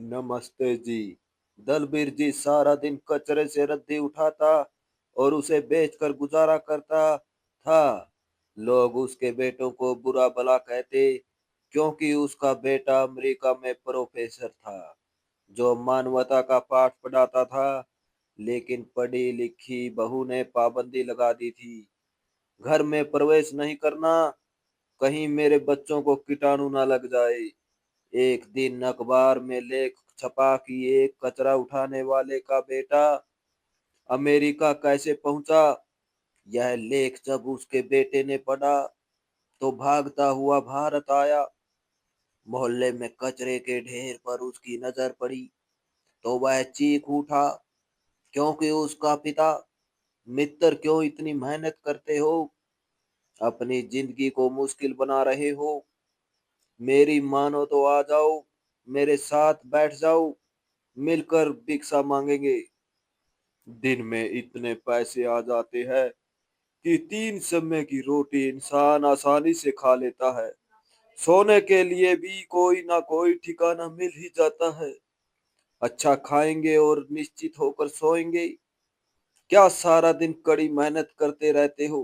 नमस्ते जी। दलबीर जी सारा दिन कचरे से रद्दी उठाता और उसे बेचकर गुजारा करता था। लोग उसके बेटों को बुरा भला कहते क्योंकि उसका बेटा अमेरिका में प्रोफेसर था जो मानवता का पाठ पढ़ाता था। लेकिन पढ़ी लिखी बहू ने पाबंदी लगा दी थी, घर में प्रवेश नहीं करना, कहीं मेरे बच्चों को कीटाणु ना लग जाए। एक दिन अखबार में लेख छपा कि एक कचरा उठाने वाले का बेटा अमेरिका कैसे पहुंचा। यह लेख जब उसके बेटे ने पढ़ा तो भागता हुआ भारत आया। मोहल्ले में कचरे के ढेर पर उसकी नजर पड़ी तो वह चीख उठा क्योंकि उसका पिता, मित्र क्यों इतनी मेहनत करते हो, अपनी जिंदगी को मुश्किल बना रहे हो। मेरी मानो तो आ जाओ, मेरे साथ बैठ जाओ, मिलकर भिक्षा मांगेंगे। दिन में इतने पैसे आ जाते हैं कि 3 समय की रोटी इंसान आसानी से खा लेता है। सोने के लिए भी कोई ना कोई ठिकाना मिल ही जाता है। अच्छा खाएंगे और निश्चित होकर सोएंगे। क्या सारा दिन कड़ी मेहनत करते रहते हो।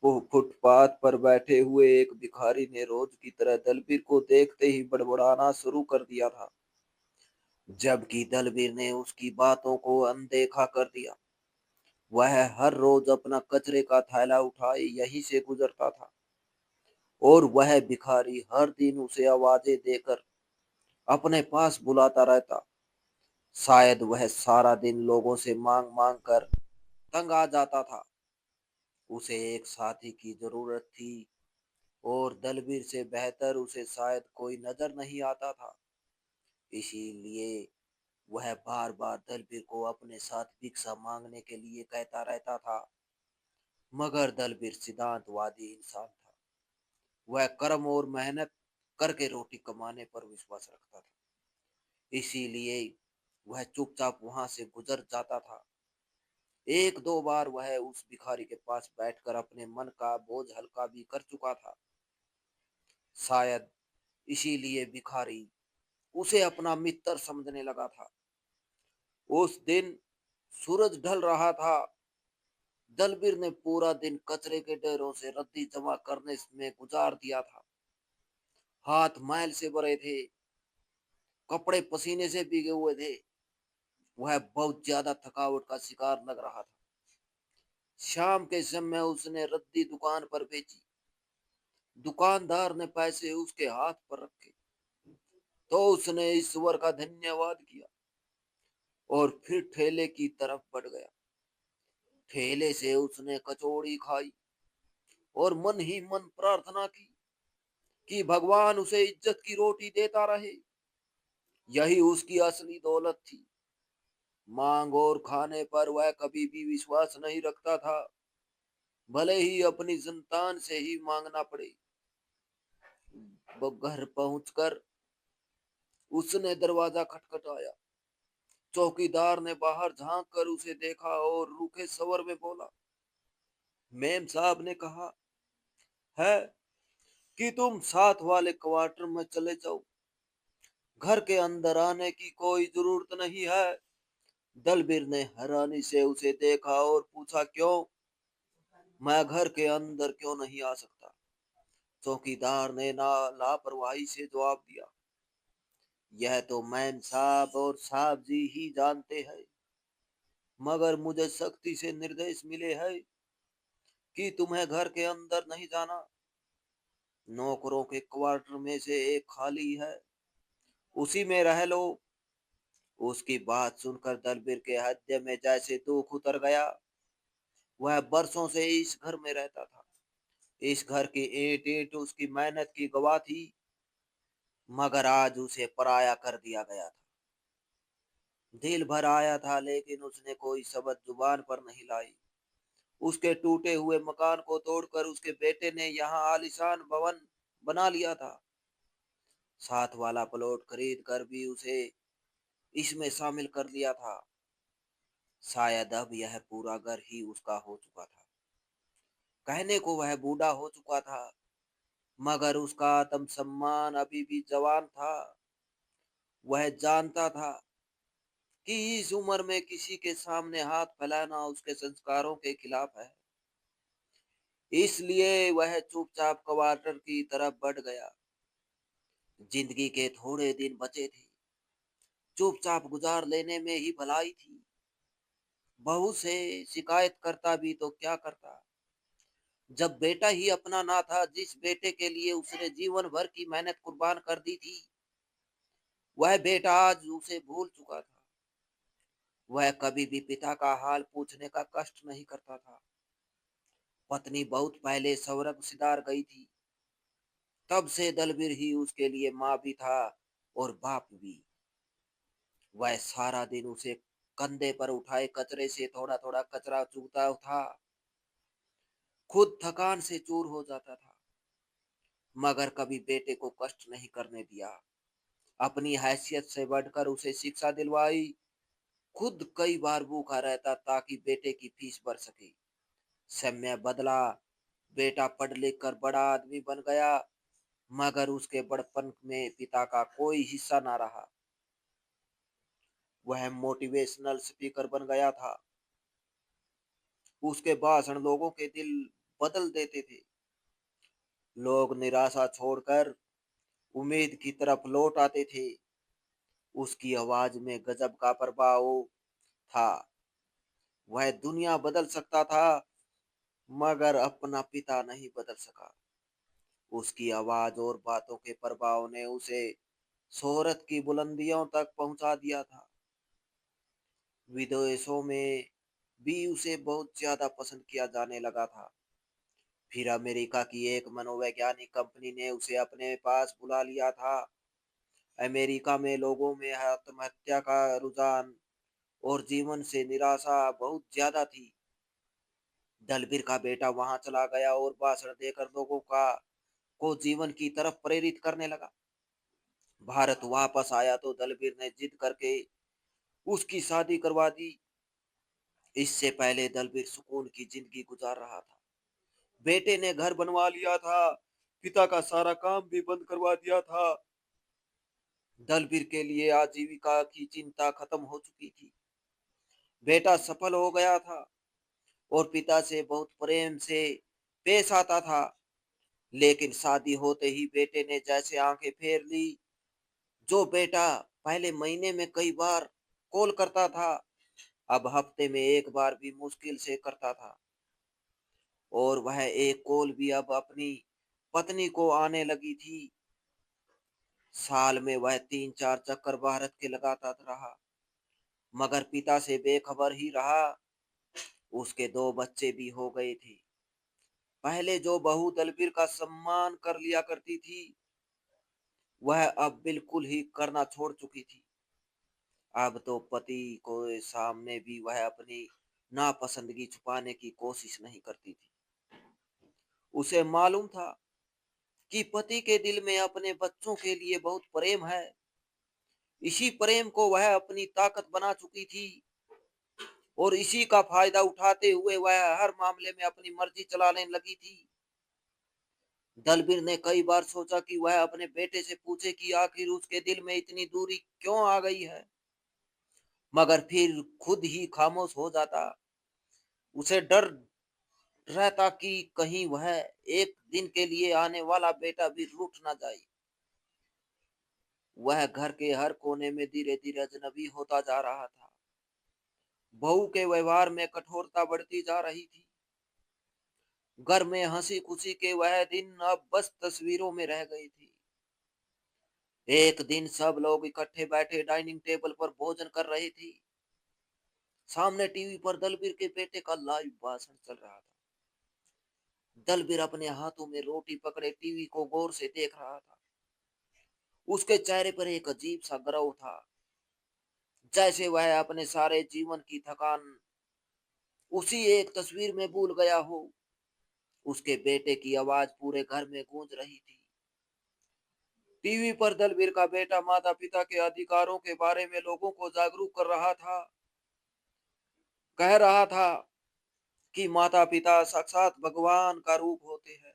वो फुटपाथ पर बैठे हुए एक भिखारी ने रोज की तरह दलबीर को देखते ही बड़बड़ाना शुरू कर दिया था, जबकि दलबीर ने उसकी बातों को अनदेखा कर दिया। वह हर रोज अपना कचरे का थैला उठाए यहीं से गुजरता था और वह भिखारी हर दिन उसे आवाजें देकर अपने पास बुलाता रहता। शायद वह सारा दिन लोगों से मांग मांग कर तंग आ जाता था। उसे एक साथी की जरूरत थी और दलबीर से बेहतर उसे शायद कोई नजर नहीं आता था। इसीलिए वह बार बार दलबीर को अपने साथ भिक्षा मांगने के लिए कहता रहता था। मगर दलबीर सिद्धांतवादी इंसान था। वह कर्म और मेहनत करके रोटी कमाने पर विश्वास रखता था। इसीलिए वह चुपचाप वहां से गुजर जाता था। एक दो बार वह उस भिखारी के पास बैठकर अपने मन का बोझ हल्का भी कर चुका था। शायद इसीलिए भिखारी उसे अपना मित्र समझने लगा था। उस दिन सूरज ढल रहा था। दलबीर ने पूरा दिन कचरे के ढेरों से रद्दी जमा करने में गुजार दिया था। हाथ मैल से भरे थे, कपड़े पसीने से भीगे हुए थे। वह बहुत ज्यादा थकावट का शिकार लग रहा था। शाम के समय उसने रद्दी दुकान पर बेची। दुकानदार ने पैसे उसके हाथ पर रखे तो उसने ईश्वर का धन्यवाद किया और फिर ठेले की तरफ बढ़ गया। ठेले से उसने कचौड़ी खाई और मन ही मन प्रार्थना की कि भगवान उसे इज्जत की रोटी देता रहे। यही उसकी असली दौलत थी। मांग और खाने पर वह कभी भी विश्वास नहीं रखता था, भले ही अपनी संतान से ही मांगना पड़े। वो घर पहुंचकर उसने दरवाजा खटखटाया। चौकीदार ने बाहर झांक कर उसे देखा और रूखे स्वर में बोला, मेम साहब ने कहा है कि तुम साथ वाले क्वार्टर में चले जाओ, घर के अंदर आने की कोई जरूरत नहीं है। दलबीर ने हैरानी से उसे देखा और पूछा, क्यों, मैं घर के अंदर क्यों नहीं आ सकता। चौकीदार ने ना लापरवाही से जवाब दिया, यह तो मैम साहब और साहब जी ही जानते हैं, मगर मुझे सख्ती से निर्देश मिले हैं कि तुम्हें घर के अंदर नहीं जाना। नौकरों के क्वार्टर में से एक खाली है, उसी में रह लो। उसकी बात सुनकर दलबीर के हृदय में जैसे दुख उतर गया। वह बरसों से इस घर में रहता था। इस घर की ईंट ईंट उसकी मेहनत की गवाह थी, मगर आज उसे पराया कर दिया गया था। दिल भर आया था लेकिन उसने कोई शब्द जुबान पर नहीं लाई। उसके टूटे हुए मकान को तोड़कर उसके बेटे ने यहाँ आलीशान भवन बना लिया था। साथ वाला प्लॉट खरीद कर भी उसे इसमें शामिल कर लिया था। शायद अब यह पूरा घर ही उसका हो चुका था। कहने को वह बूढ़ा हो चुका था, मगर उसका आत्मसम्मान अभी भी जवान था। वह जानता था कि इस उम्र में किसी के सामने हाथ फैलाना उसके संस्कारों के खिलाफ है। इसलिए वह चुपचाप क्वार्टर की तरफ बढ़ गया। जिंदगी के थोड़े दिन बचे थे, चुपचाप गुजार लेने में ही भलाई थी। बहू से शिकायत करता भी तो क्या करता, जब बेटा ही अपना ना था। जिस बेटे के लिए उसने जीवन भर की मेहनत कुर्बान कर दी थी, वह बेटा आज उसे भूल चुका था। वह कभी भी पिता का हाल पूछने का कष्ट नहीं करता था। पत्नी बहुत पहले स्वर्ग सिधार गई थी, तब से दलबीर ही उसके लिए माँ भी था और बाप भी। वह सारा दिन उसे कंधे पर उठाए कचरे से थोड़ा थोड़ा कचरा चुगता था, खुद थकान से चूर हो जाता था, मगर कभी बेटे को कष्ट नहीं करने दिया। अपनी हैसियत से बढ़कर उसे शिक्षा दिलवाई। खुद कई बार भूखा रहता ताकि बेटे की फीस भर सके। समय बदला, बेटा पढ़ लिख कर बड़ा आदमी बन गया, मगर उसके बड़पन में पिता का कोई हिस्सा ना रहा। वह मोटिवेशनल स्पीकर बन गया था। उसके भाषण लोगों के दिल बदल देते थे। लोग निराशा छोड़कर उम्मीद की तरफ लौट आते थे। उसकी आवाज में गजब का प्रभाव था। वह दुनिया बदल सकता था, मगर अपना पिता नहीं बदल सका। उसकी आवाज और बातों के प्रभाव ने उसे शोहरत की बुलंदियों तक पहुंचा दिया था। विदेशों में भी उसे बहुत ज्यादा पसंद किया जाने लगा था। फिर अमेरिका की एक मनोवैज्ञानिक कंपनी ने उसे अपने पास बुला लिया था। अमेरिका में लोगों में आत्महत्या का रुझान और जीवन से निराशा बहुत ज्यादा थी। दलबीर का बेटा वहां चला गया और भाषण देकर लोगों का को जीवन की तरफ प्रेरित करने लगा। भारत वापस आया तो दलबीर ने जिद करके उसकी शादी करवा दी। इससे पहले दलबीर सुकून की जिंदगी गुजार रहा था। बेटे ने घर बनवा लिया था, पिता का सारा काम भी बंद करवा दिया था। दलबीर के लिए आजीविका की चिंता खत्म हो चुकी थी। बेटा सफल हो गया था और पिता से बहुत प्रेम से पेश आता था। लेकिन शादी होते ही बेटे ने जैसे आंखें फेर ली। जो बेटा पहले महीने में कई बार कॉल करता था, अब हफ्ते में एक बार भी मुश्किल से करता था। और वह एक कॉल भी अब अपनी पत्नी को आने लगी थी। साल में वह 3-4 चक्कर भारत के लगाता रहा, मगर पिता से बेखबर ही रहा। उसके 2 बच्चे भी हो गए थे। पहले जो बहू दलबीर का सम्मान कर लिया करती थी, वह अब बिल्कुल ही करना छोड़ चुकी थी। अब तो पति को सामने भी वह अपनी नापसंदगी छुपाने की कोशिश नहीं करती थी। उसे मालूम था कि पति के दिल में अपने बच्चों के लिए बहुत प्रेम है। इसी प्रेम को वह अपनी ताकत बना चुकी थी और इसी का फायदा उठाते हुए वह हर मामले में अपनी मर्जी चलाने लगी थी। दलबीर ने कई बार सोचा कि वह अपने बेटे से पूछे कि आखिर उसके दिल में इतनी दूरी क्यों आ गई है, मगर फिर खुद ही खामोश हो जाता। उसे डर रहता कि कहीं वह एक दिन के लिए आने वाला बेटा भी रूठ ना जाए। वह घर के हर कोने में धीरे धीरे अजनबी होता जा रहा था। बहू के व्यवहार में कठोरता बढ़ती जा रही थी। घर में हंसी खुशी के वह दिन अब बस तस्वीरों में रह गई थी। एक दिन सब लोग इकट्ठे बैठे डाइनिंग टेबल पर भोजन कर रहे थे। सामने टीवी पर दलबीर के बेटे का लाइव भाषण चल रहा था। दलबीर अपने हाथों में रोटी पकड़े टीवी को गौर से देख रहा था। उसके चेहरे पर एक अजीब सा गर्व था, जैसे वह अपने सारे जीवन की थकान उसी एक तस्वीर में भूल गया हो। उसके बेटे की आवाज पूरे घर में गूंज रही थी। टीवी पर दलबीर का बेटा माता पिता के अधिकारों के बारे में लोगों को जागरूक कर रहा था। कह रहा था कि माता पिता साक्षात भगवान का रूप होते हैं।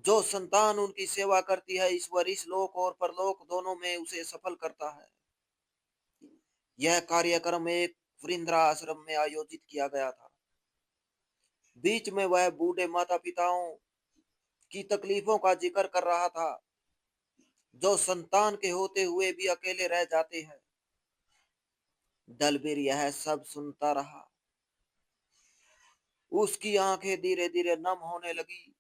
जो संतान उनकी सेवा करती है, ईश्वर इस लोक और परलोक दोनों में उसे सफल करता है। यह कार्यक्रम एक वृंद्रा आश्रम में आयोजित किया गया था। बीच में वह बूढ़े माता पिताओं की तकलीफों का जिक्र कर रहा था, जो संतान के होते हुए भी अकेले रह जाते हैं। दलबीर यह सब सुनता रहा। उसकी आंखें धीरे धीरे नम होने लगी,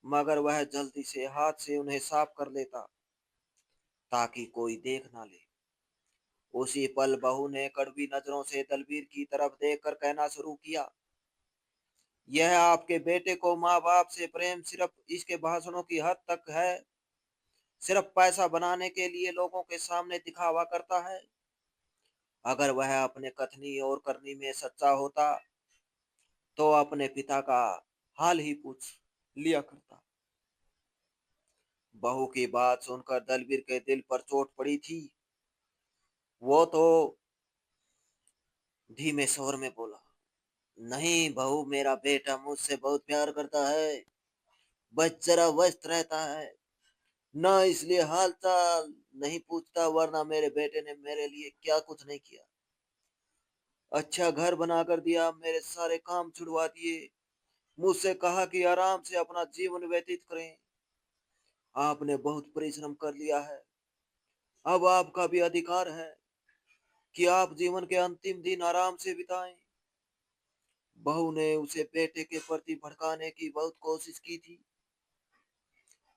मगर वह जल्दी से हाथ से उन्हें साफ कर लेता ताकि कोई देख ना ले। उसी पल बहू ने कड़वी नजरों से दलबीर की तरफ देखकर कहना शुरू किया, यह आपके बेटे को माँ बाप से प्रेम सिर्फ इसके भाषणों की हद तक है, सिर्फ पैसा बनाने के लिए लोगों के सामने दिखावा करता है। अगर वह अपने कथनी और करनी में सच्चा होता तो अपने पिता का हाल ही पूछ लिया करता। बहू की बात सुनकर दलबीर के दिल पर चोट पड़ी थी। वो तो धीमे स्वर में बोला, नहीं बहू, मेरा बेटा मुझसे बहुत प्यार करता है, बस जरा व्यस्त रहता है, ना इसलिए हाल चाल नहीं पूछता, वरना मेरे बेटे ने मेरे लिए क्या कुछ नहीं किया। अच्छा घर बनाकर दिया, मेरे सारे काम छुड़वा दिए, मुझसे कहा कि आराम से अपना जीवन व्यतीत करें। आपने बहुत परिश्रम कर लिया है, अब आपका भी अधिकार है कि आप जीवन के अंतिम दिन आराम से बिताएं। बहू ने उसे बेटे के प्रति भड़काने की बहुत कोशिश की थी,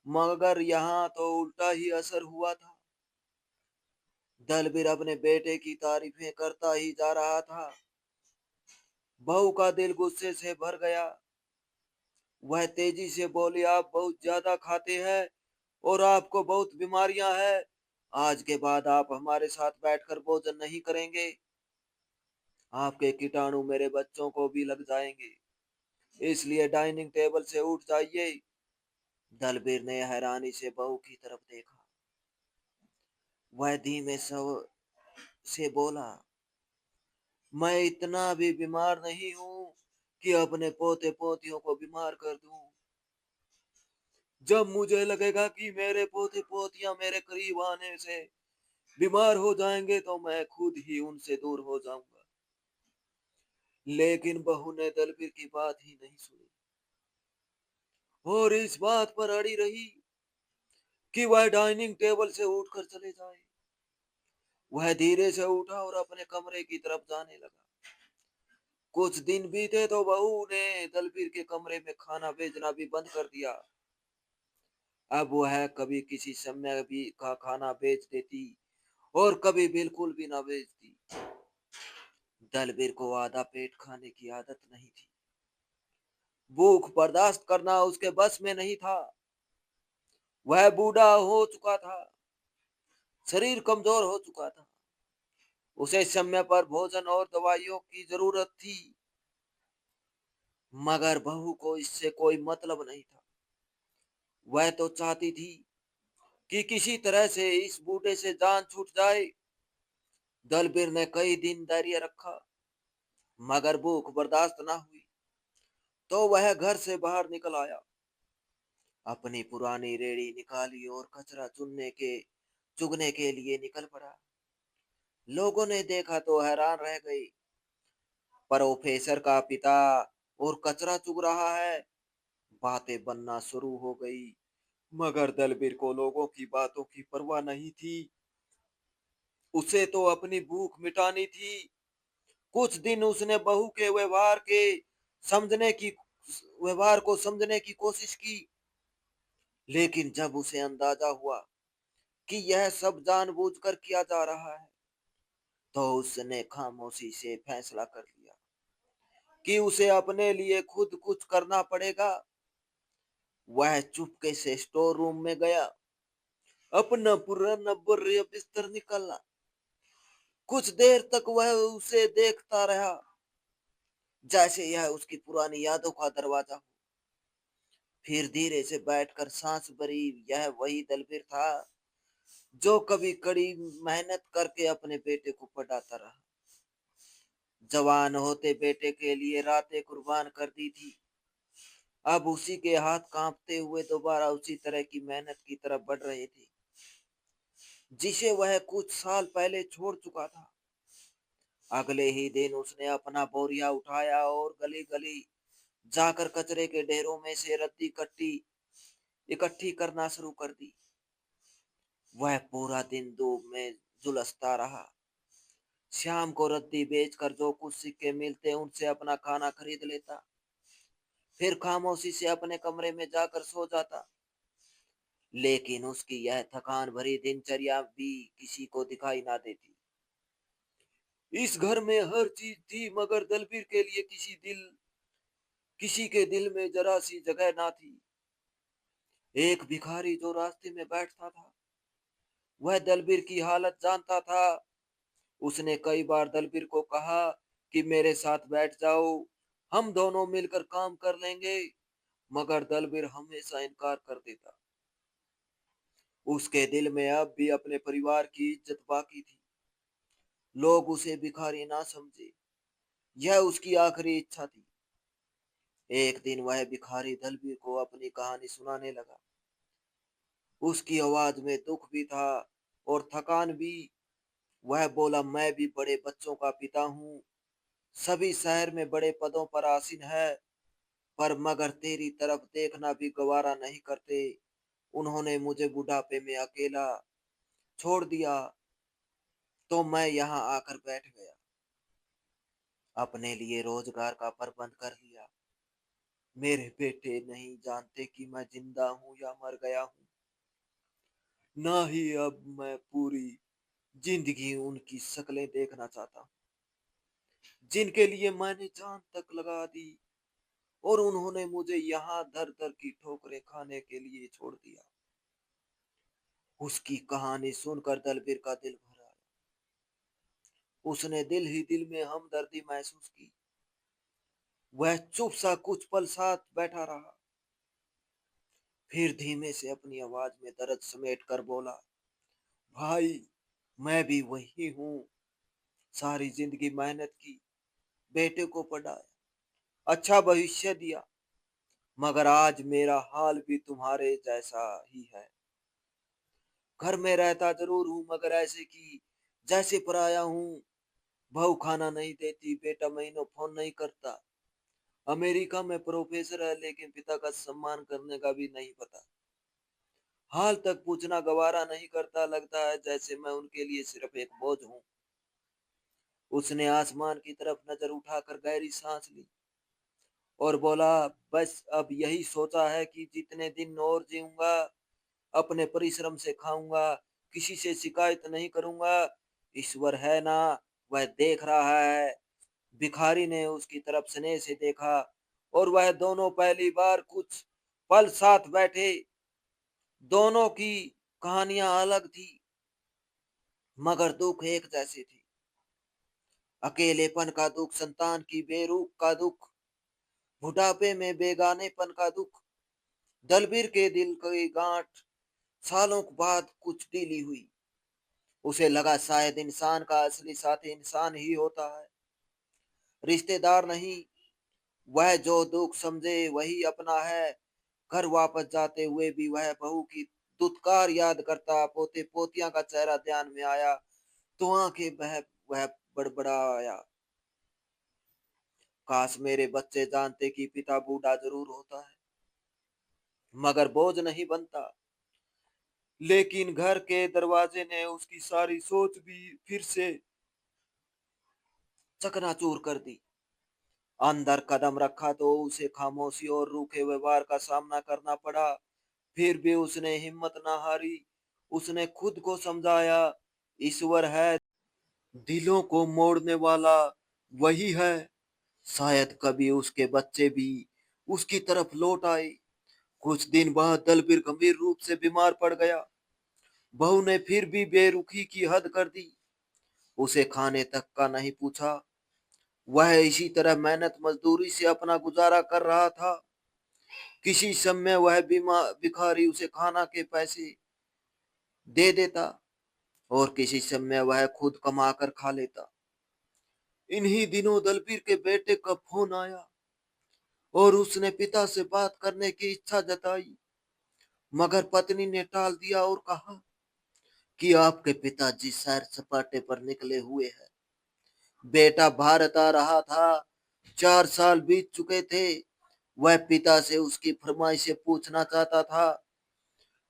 मगर यहाँ तो उल्टा ही असर हुआ था। दलबीर अपने बेटे की तारीफें करता ही जा रहा था। बहू का दिल गुस्से से भर गया। वह तेजी से बोली, आप बहुत ज्यादा खाते हैं और आपको बहुत बीमारियां हैं। आज के बाद आप हमारे साथ बैठकर भोजन नहीं करेंगे। आपके कीटाणु मेरे बच्चों को भी लग जाएंगे, इसलिए डाइनिंग टेबल से उठ जाइए। दलबीर ने हैरानी से बहू की तरफ देखा। वह धीमे स्वर से बोला, मैं इतना भी बीमार नहीं हूँ कि अपने पोते पोतियों को बीमार कर दूं। जब मुझे लगेगा कि मेरे पोते पोतियां मेरे करीब आने से बीमार हो जाएंगे तो मैं खुद ही उनसे दूर हो जाऊंगा। लेकिन बहू ने दलबीर की बात ही नहीं सुनी और इस बात पर अड़ी रही कि वह डाइनिंग टेबल से उठकर चले जाए। वह धीरे से उठा और अपने कमरे की तरफ जाने लगा। कुछ दिन बीते तो बहू ने दलबीर के कमरे में खाना भेजना भी बंद कर दिया। अब वह कभी किसी समय भी का खाना बेच देती और कभी बिल्कुल भी ना बेचती। दलबीर को आधा पेट खाने की आदत नहीं थी। भूख बर्दाश्त करना उसके बस में नहीं था। वह बूढ़ा हो चुका था, शरीर कमजोर हो चुका था, उसे समय पर भोजन और दवाइयों की जरूरत थी। मगर बहू को इससे कोई मतलब नहीं था। वह तो चाहती थी कि किसी तरह से इस बूढ़े से जान छूट जाए। दलबीर ने कई दिन धैर्य रखा, मगर भूख बर्दाश्त ना हुई तो वह घर से बाहर निकल आया। अपनी पुरानी रेड़ी निकाली और कचरा चुगने के लिए निकल पड़ा। लोगों ने देखा तो हैरान रह गए। प्रोफेसर का पिता और कचरा चुग रहा है। बातें बनना शुरू हो गई, मगर दलबीर को लोगों की बातों की परवाह नहीं थी। उसे तो अपनी भूख मिटानी थी। कुछ दिन उसने बहू के समझने की व्यवहार को समझने की कोशिश की, लेकिन जब उसे अंदाजा हुआ कि यह सब जानबूझकर किया जा रहा है, तो उसने खामोशी से फैसला कर लिया कि उसे अपने लिए खुद कुछ करना पड़ेगा। वह चुपके से स्टोर रूम में गया, अपना पुराना बोरिया बिस्तर निकाला। कुछ देर तक वह उसे देखता रहा, जैसे यह उसकी पुरानी यादों का दरवाजा हो। फिर धीरे से बैठकर सांस भरी। यह वही दलबीर था जो कभी कड़ी मेहनत करके अपने बेटे को पढ़ाता रहा, जवान होते बेटे के लिए रातें कुर्बान कर दी थी। अब उसी के हाथ कांपते हुए दोबारा उसी तरह की मेहनत की तरफ बढ़ रहे थे, जिसे वह कुछ साल पहले छोड़ चुका था। अगले ही दिन उसने अपना बोरिया उठाया और गली गली जाकर कचरे के ढेरों में से रद्दी इकट्ठी इकट्ठी करना शुरू कर दी। वह पूरा दिन धूप में झुलसता रहा। शाम को रद्दी बेचकर जो कुछ सिक्के मिलते उनसे अपना खाना खरीद लेता, फिर खामोशी से अपने कमरे में जाकर सो जाता। लेकिन उसकी यह थकान भरी दिनचर्या भी किसी को दिखाई ना देती। इस घर में हर चीज थी, मगर दलबीर के लिए किसी के दिल में जरा सी जगह ना थी। एक भिखारी जो रास्ते में बैठता था, वह दलबीर की हालत जानता था। उसने कई बार दलबीर को कहा कि मेरे साथ बैठ जाओ, हम दोनों मिलकर काम कर लेंगे, मगर दलबीर हमेशा इनकार कर देता। उसके दिल में अब भी अपने परिवार की इज्जत बाकी थी। लोग उसे भिखारी ना समझे, यह उसकी आखिरी इच्छा थी। एक दिन वह भिखारी दलबीर को अपनी कहानी सुनाने लगा। उसकी आवाज में दुख भी था और थकान भी। वह बोला, मैं भी बड़े बच्चों का पिता हूँ, सभी शहर में बड़े पदों पर आसीन है, पर मगर तेरी तरफ देखना भी गवारा नहीं करते। उन्होंने मुझे बुढ़ापे में अकेला छोड़ दिया, तो मैं यहाँ आकर बैठ गया, अपने लिए रोजगार का प्रबंध कर लिया। मेरे बेटे नहीं जानते कि मैं जिंदा हूँ या मर गया हूँ। ना ही अब मैं पूरी जिंदगी उनकी शक्लें देखना चाहता हूँ, जिनके लिए मैंने जान तक लगा दी, और उन्होंने मुझे यहाँ दर दर की ठोकरें खाने के लिए छोड़ दिया। उसकी कहानी सुनकर दलबीर का दिल भर आया। उसने दिल ही दिल में हमदर्दी महसूस की। वह चुप सा कुछ पल साथ बैठा रहा, फिर धीमे से अपनी आवाज में दर्द समेट कर बोला, भाई, मैं भी वही हूँ। सारी जिंदगी मेहनत की, बेटे को पढ़ाया, अच्छा भविष्य दिया, मगर आज मेरा हाल भी तुम्हारे जैसा ही है। घर में रहता जरूर हूँ, मगर ऐसे कि जैसे पराया हूँ। बहू खाना नहीं देती, बेटा महीनों फोन नहीं करता। अमेरिका में प्रोफेसर है, लेकिन पिता का सम्मान करने का भी नहीं पता। हाल तक पूछना गवारा नहीं करता, लगता है जैसे मैं उनके लिए सिर्फ एक बोझ हूँ। उसने आसमान की तरफ नजर उठाकर गहरी सांस ली और बोला, बस अब यही सोचा है कि जितने दिन और जीऊंगा, अपने परिश्रम से खाऊंगा, किसी से शिकायत नहीं करूंगा। ईश्वर है ना, वह देख रहा है। भिखारी ने उसकी तरफ स्नेह से देखा, और वह दोनों पहली बार कुछ पल साथ बैठे। दोनों की कहानियां अलग थी, मगर दुख एक जैसे थे। अकेलेपन का दुख, संतान की बेरूख का दुख, बुढ़ापे में बेगानेपन का दुख। दलबीर के दिल की गांठ सालों बाद कुछ ढीली हुई। उसे लगा शायद इंसान का असली साथी इंसान ही होता है, रिश्तेदार नहीं। वह जो दुख समझे वही अपना है। घर वापस जाते हुए भी वह बहू की दुत्कार याद करता। पोते पोतियां का चेहरा ध्यान में आया तो आंखें बह वह बड़बड़ाया, काश मेरे बच्चे जानते कि पिता बूढ़ा जरूर होता है, मगर बोझ नहीं बनता। लेकिन घर के दरवाजे ने उसकी सारी सोच भी फिर से चकनाचूर कर दी। अंदर कदम रखा तो उसे खामोशी और रूखे व्यवहार का सामना करना पड़ा। फिर भी उसने हिम्मत ना हारी। उसने खुद को समझाया, ईश्वर है, दिलों को मोड़ने वाला वही है। शायद कभी उसके बच्चे भी उसकी तरफ लौट आए। कुछ दिन बाद दलबीर गंभीर रूप से बीमार पड़ गया। बहू ने फिर भी बेरुखी की हद कर दी। उसे खाने तक का नहीं पूछा। वह इसी तरह मेहनत मजदूरी से अपना गुजारा कर रहा था। किसी समय वह भिखारी उसे खाना के पैसे दे देता, और किसी समय वह खुद कमा कर खा लेता। इन्हीं दिनों दलबीर के बेटे का फोन आया। और उसने पिता से बात करने की इच्छा जताई, मगर पत्नी ने टाल दिया और कहा कि आपके पिताजी सैर सपाटे पर निकले हुए हैं। बेटा भारत आ रहा था। 4 साल बीत चुके थे। वह पिता से उसकी फरमाइशें पूछना चाहता था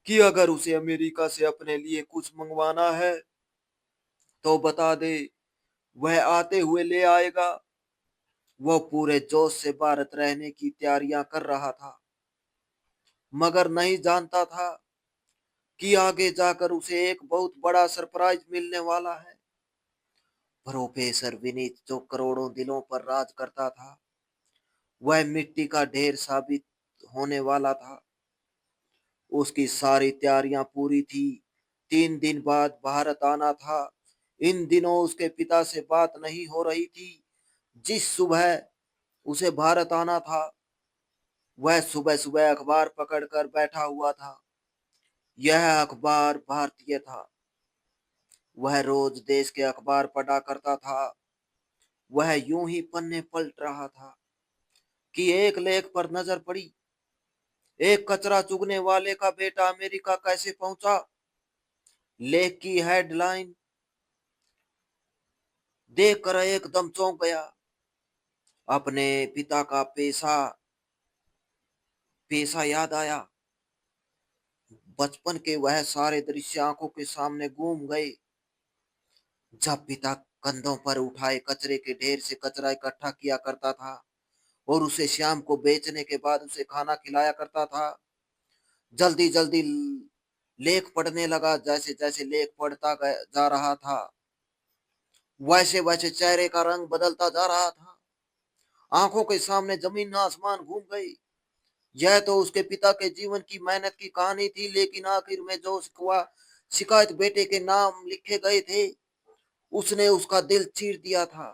कि अगर उसे अमेरिका से अपने लिए कुछ मंगवाना है तो बता दे, वह आते हुए ले आएगा। वह पूरे जोश से भारत रहने की तैयारियां कर रहा था, मगर नहीं जानता था कि आगे जाकर उसे एक बहुत बड़ा सरप्राइज मिलने वाला है। प्रोफेसर विनीत जो करोड़ों दिलों पर राज करता था, वह मिट्टी का ढेर साबित होने वाला था। उसकी सारी तैयारियां पूरी थी। 3 दिन बाद भारत आना था। इन दिनों उसके पिता से बात नहीं हो रही थी। जिस सुबह उसे भारत आना था, वह सुबह सुबह अखबार पकड़कर बैठा हुआ था। यह अखबार भारतीय था। वह रोज देश के अखबार पढ़ा करता था। वह यूं ही पन्ने पलट रहा था कि एक लेख पर नजर पड़ी। एक कचरा चुगने वाले का बेटा अमेरिका कैसे पहुंचा। लेख की हेडलाइन देखकर एकदम चौंक गया। अपने पिता का पेशा पेशा याद आया। बचपन के वह सारे दृश्य आंखों के सामने घूम गए, जब पिता कंधों पर उठाए कचरे के ढेर से कचरा इकट्ठा किया करता था और उसे शाम को बेचने के बाद उसे खाना खिलाया करता था। जल्दी जल्दी लेख पढ़ने लगा। जैसे जैसे लेख जा रहा था, वैसे वैसे चेहरे का रंग बदलता जा रहा था। आंखों के सामने जमीन आसमान घूम गई। यह तो उसके पिता के जीवन की मेहनत की कहानी थी, लेकिन आखिर में जो शिकायत बेटे के नाम लिखे गए थे, उसने उसका दिल चीर दिया था।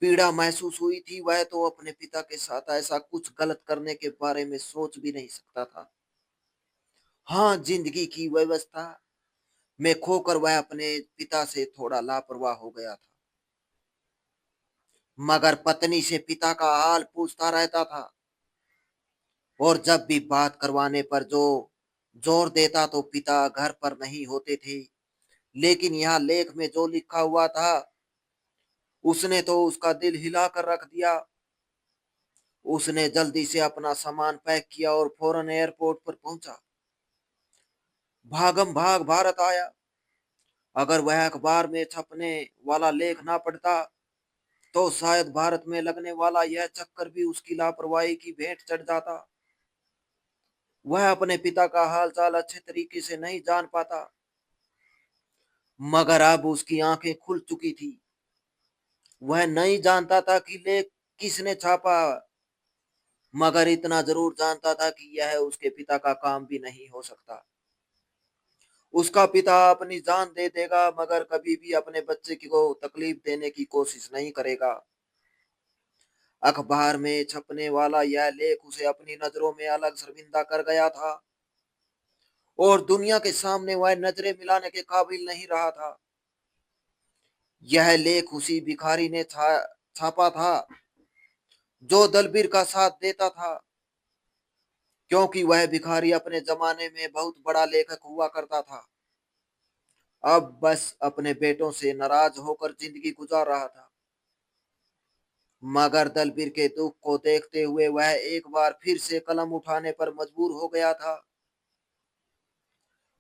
पीड़ा महसूस हुई थी। वह तो अपने पिता के साथ ऐसा कुछ गलत करने के बारे में सोच भी नहीं सकता था। हाँ, जिंदगी की व्यवस्था में खोकर वह अपने पिता से थोड़ा लापरवाह हो गया था, मगर पत्नी से पिता का हाल पूछता रहता था। और जब भी बात करवाने पर जो जोर देता तो पिता घर पर नहीं होते थे। लेकिन यहाँ लेख में जो लिखा हुआ था, उसने तो उसका दिल हिलाकर रख दिया। उसने जल्दी से अपना सामान पैक किया और फौरन एयरपोर्ट पर पहुंचा। भागम भाग भारत आया। अगर वह अखबार में छपने वाला लेख ना पढ़ता, तो शायद भारत में लगने वाला यह चक्कर भी उसकी लापरवाही की भेंट चढ़ जाता। वह अपने पिता का हाल चाल अच्छे तरीके से नहीं जान पाता, मगर अब उसकी आंखें खुल चुकी थी। वह नहीं जानता था कि लेख किसने छापा, मगर इतना जरूर जानता था कि यह उसके पिता का काम भी नहीं हो सकता। उसका पिता अपनी जान दे देगा, मगर कभी भी अपने बच्चे को तकलीफ देने की कोशिश नहीं करेगा। अखबार में छपने वाला यह लेख उसे अपनी नजरों में अलग शर्मिंदा कर गया था और दुनिया के सामने वह नजरें मिलाने के काबिल नहीं रहा था। यह लेख उसी भिखारी ने छापा था जो दलबीर का साथ देता था, क्योंकि वह भिखारी अपने जमाने में बहुत बड़ा लेखक हुआ करता था। अब बस अपने बेटों से नाराज होकर जिंदगी गुजार रहा था। मगर दलबीर के दुख को देखते हुए वह एक बार फिर से कलम उठाने पर मजबूर हो गया था।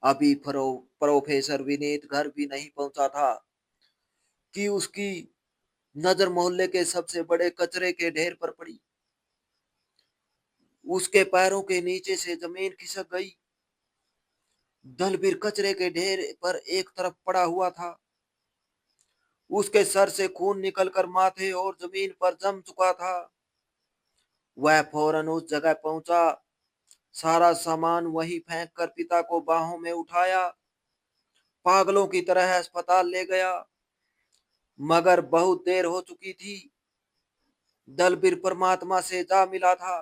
अभी प्रोफेसर विनीत घर भी नहीं पहुंचा था कि उसकी नजर मोहल्ले के सबसे बड़े कचरे के ढेर पर पड़ी। उसके पैरों के नीचे से जमीन खिसक गई। दलबीर कचरे के ढेर पर एक तरफ पड़ा हुआ था। उसके सर से खून निकलकर माथे और जमीन पर जम चुका था। वह फौरन उस जगह पहुंचा, सारा सामान वहीं फेंक कर पिता को बाहों में उठाया, पागलों की तरह अस्पताल ले गया। मगर बहुत देर हो चुकी थी। दलबीर परमात्मा से जा मिला था।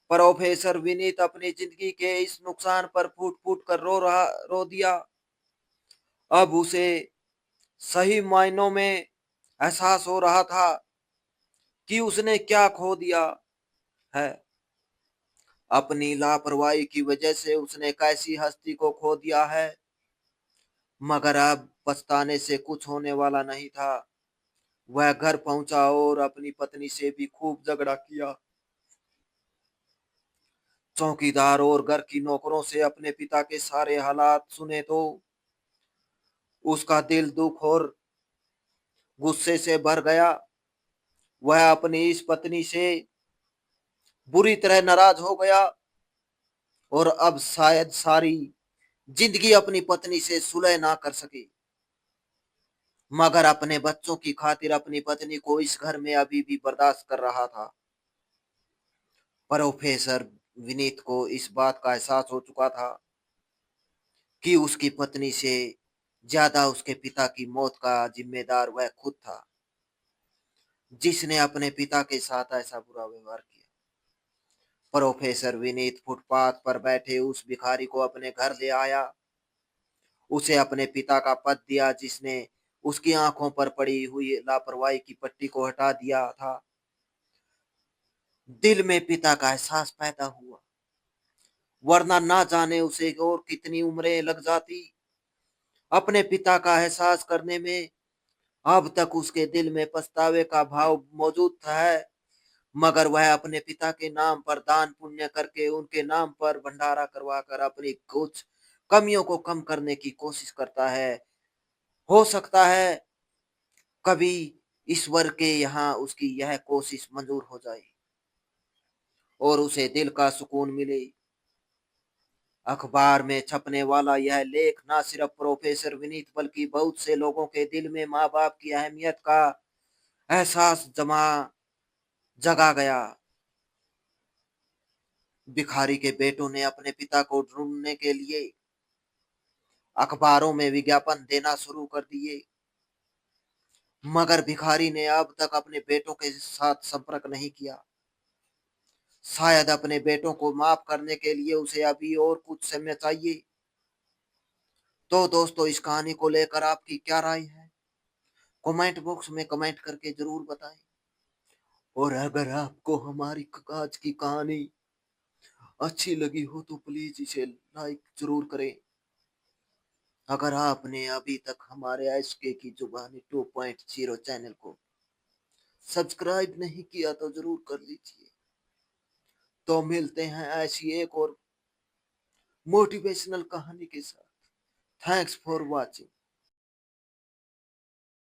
प्रोफेसर विनीत अपनी जिंदगी के इस नुकसान पर फूट फूट कर रो दिया। अब उसे सही मायनों में एहसास हो रहा था कि उसने क्या खो दिया है। अपनी लापरवाही की वजह से उसने कैसी हस्ती को खो दिया है। मगर अब पछताने से कुछ होने वाला नहीं था। वह घर पहुंचा और अपनी पत्नी से भी खूब झगड़ा किया। चौकीदार और घर की नौकरों से अपने पिता के सारे हालात सुने तो उसका दिल दुख और गुस्से से भर गया। वह अपनी इस पत्नी से बुरी तरह नाराज हो गया और अब शायद सारी जिंदगी अपनी पत्नी से सुलह ना कर सके। मगर अपने बच्चों की खातिर अपनी पत्नी को इस घर में अभी भी बर्दाश्त कर रहा था। प्रोफेसर विनीत को इस बात का एहसास हो चुका था कि उसकी पत्नी से ज्यादा उसके पिता की मौत का जिम्मेदार वह खुद था, जिसने अपने पिता के साथ ऐसा बुरा व्यवहार किया। प्रोफेसर विनीत फुटपाथ पर बैठे उस भिखारी को अपने घर ले आया। उसे अपने पिता का पद दिया, जिसने उसकी आंखों पर पड़ी हुई लापरवाही की पट्टी को हटा दिया था। दिल में पिता का एहसास पैदा हुआ, वरना ना जाने उसे और कितनी उम्रें लग जाती अपने पिता का एहसास करने में। अब तक उसके दिल में पछतावे का भाव मौजूद था है, मगर वह अपने पिता के नाम पर दान पुण्य करके उनके नाम पर भंडारा करवा कर अपनी कुछ कमियों को कम करने की कोशिश करता है। हो सकता है कभी ईश्वर के यहाँ उसकी यह कोशिश मंजूर हो जाए और उसे दिल का सुकून मिले। अखबार में छपने वाला यह लेख न सिर्फ प्रोफेसर विनीत बल्कि बहुत से लोगों के दिल में माँ बाप की अहमियत का एहसास जगा गया। भिखारी के बेटों ने अपने पिता को ढूंढने के लिए अखबारों में विज्ञापन देना शुरू कर दिए, मगर भिखारी ने अब तक अपने बेटों के साथ संपर्क नहीं किया। शायद अपने बेटों को माफ करने के लिए उसे अभी और कुछ समय चाहिए। तो दोस्तों, इस कहानी को लेकर आपकी क्या राय है? कमेंट बॉक्स में कमेंट करके जरूर बताएं। और अगर आपको हमारी आज की कहानी अच्छी लगी हो तो प्लीज इसे लाइक जरूर करें। अगर आपने अभी तक हमारे एसके की जुबानी 2.0 चैनल को सब्सक्राइब नहीं किया तो जरूर कर लीजिए। तो मिलते हैं ऐसी एक और मोटिवेशनल कहानी के साथ। Thanks for watching.